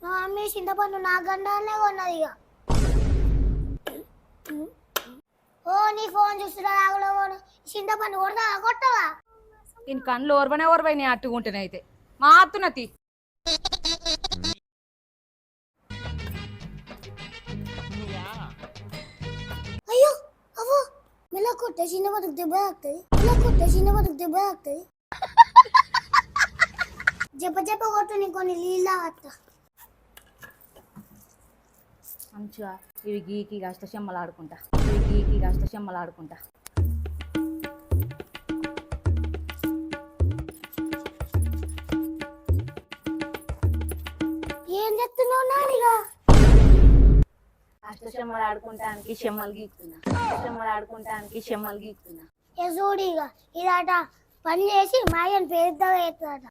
మా మమ్మీ చింతపండు నా గండాలనే కొన్నది ఇక. ఓ నీ ఫోన్ చూస్తున్నా రాగులో చింతపండు కొట్టవా? ఈయన కళ్ళు ఓర్వనే అట్టుకుంటేనైతే మా అత్తునతి. అయ్యో అవో మెల్ల కొట్టే చింతపండుకు దెబ్బ తాకుతుంది. చెప్ప కొట్టు నీ కొన్ని నీళ్ళ వస్తా. మంచిగా ఇవి గీకి కాస్త చెమ్మలాడుకుంటా. ఏం చెప్తున్నావు నానిగా? చెమ్మలాడుకుంటానికి చెమ్మలు గీకుతున్నా. ఏ చూడిగా ఇదాట పని చేసి మాయని పేరుతో వేస్తాడట.